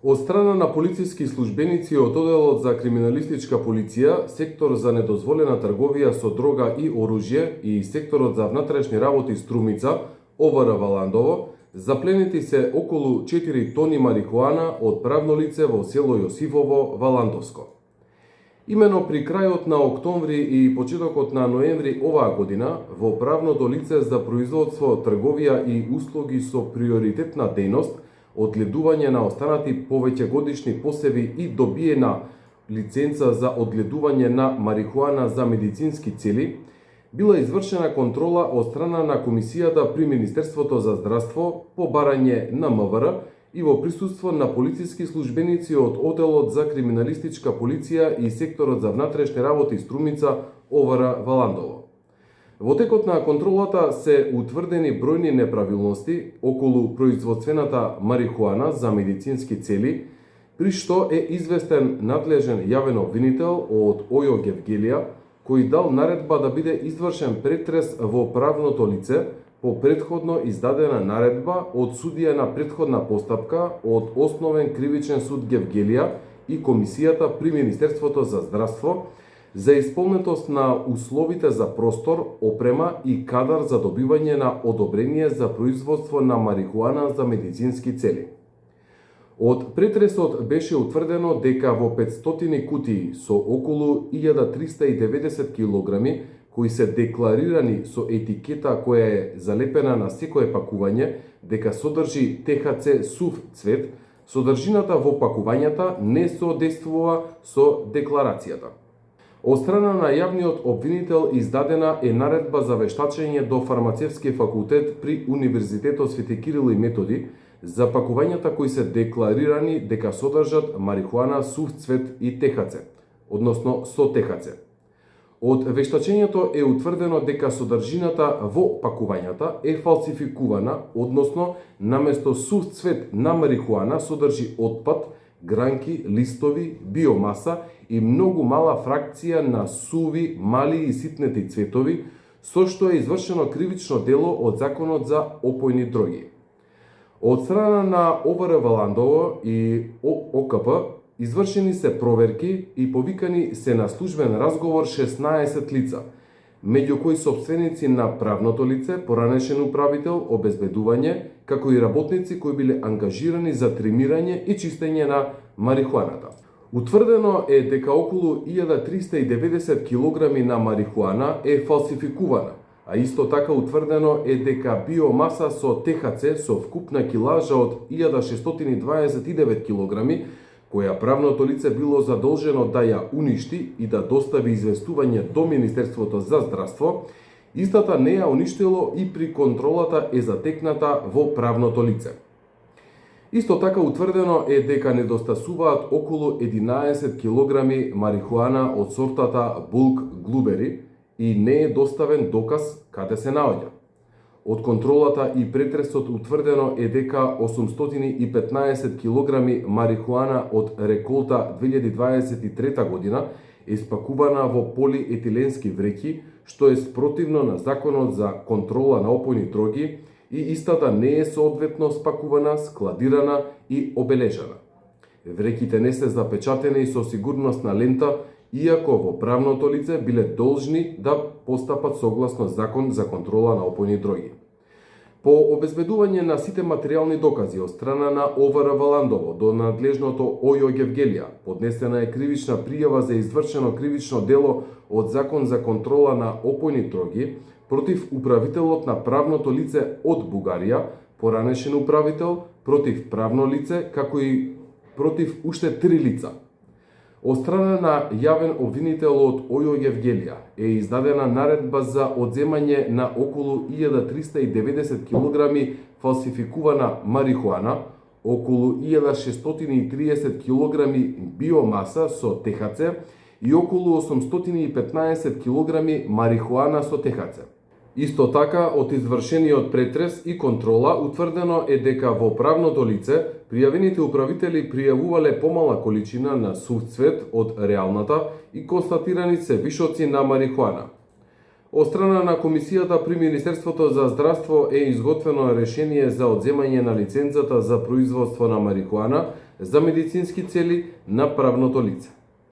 Од страна на полициски службеници од Оделот за криминалистичка полиција, сектор за недозволена трговија со дрога и оружје и секторот за внатрешни работи Струмица, ОВР Валандово, запленети се околу 4 тони марихуана од правно лице во село Јосифово, Валандовско. Имено при крајот на октомври и почетокот на ноември оваа година, во правното лице за производство, трговија и услуги со приоритетна дејност, одгледување на останати повеќегодишни посеви и добиена лиценца за одгледување на марихуана за медицински цели, била извршена контрола од страна на Комисијата при Министерството за здравство по барање на МВР и во присуство на полициски службеници од Оделот за криминалистичка полиција и секторот за внатрешни работи Струмица, ОВР Валандово. Во текот на контролата се утврдени бројни неправилности околу производствената марихуана за медицински цели, при што е известен надлежен јавен обвинител од Ојо Гевгелија, кој дал наредба да биде извршен претрес во правното лице по претходно издадена наредба од судија на претходна постапка од Основен кривичен суд Гевгелија и Комисијата при Министерството за здравство за исполнетост на условите за простор, опрема и кадар за добивање на одобрение за производство на марихуана за медицински цели. Од претресот беше утврдено дека во 500 кутии со околу 1390 килограми, кои се декларирани со етикета која е залепена на секое пакување дека содржи ТХЦ сув цвет, содржината во пакувањата не соодействува со декларацијата. Од страна на јавниот обвинител издадена е наредба за вештачење до Фармацевски факултет при Универзитетот Свети Кирил и Методи за пакувањата кои се декларирани дека содржат марихуана сув цвет и ТХЦ, односно со ТХЦ. Од вештачењето е утврдено дека содржината во пакувањата е фалсификувана, односно наместо сув цвет на марихуана содржи отпад, гранки, листови, биомаса и многу мала фракција на суви, мали и ситнети цветови, со што е извршено кривично дело од Законот за опојни дроги. Од страна на ОВР Валандово и ОКП извршени се проверки и повикани се на службен разговор 16 лица, меѓу кои собственици на правното лице, поранешен управител, обезбедување, како и работници кои биле ангажирани за тримирање и чистење на марихуаната. Утврдено е дека околу 1390 килограми на марихуана е фалсификувана, а исто така утврдено е дека биомаса со ТХЦ со вкупна килажа од 1629 килограми, која правното лице било задолжено да ја уништи и да достави известување до Министерството за здравство, истата не ја уништило и при контролата е затекната во правното лице. Исто така утврдено е дека недостасуваат околу 11 килограми марихуана од сортата Булк Глубери и не е доставен доказ каде се наоѓа. Од контролата и претресот утврдено е дека 815 килограми марихуана од реколта 2023 година е спакувана во полиетиленски вреќи, што е спротивно на Законот за контрола на опојни дроги и истата не е соодветно спакувана, складирана и обележана. Вреќите не се запечатени со сигурносна лента, иако во правното лице биле должни да постапат согласно Закон за контрола на опојни дроги. По обезбедување на сите материјални докази од страна на ОВР Валандово до надлежното Ојо Гевгелија, поднесена е кривична пријава за извршено кривично дело од Закон за контрола на опојни дроги против управителот на правното лице од Бугарија, поранешен управител, против правно лице, како и против уште 3 лица. Од страна на јавен обвинител од Ојо Гевгелија е издадена наредба за одземање на околу 1390 килограми фалсификувана марихуана, околу 1630 килограми биомаса со ТХЦ и околу 815 килограми марихуана со ТХЦ. Исто така, од извршениот претрес и контрола утврдено е дека во правното лице пријавените управители пријавувале помала количина на сув цвет од реалната и констатирани се вишоци на марихуана. Од страна на Комисијата при Министерството за здравство е изготвено решение за одземање на лицензата за производство на марихуана за медицински цели на правното лице.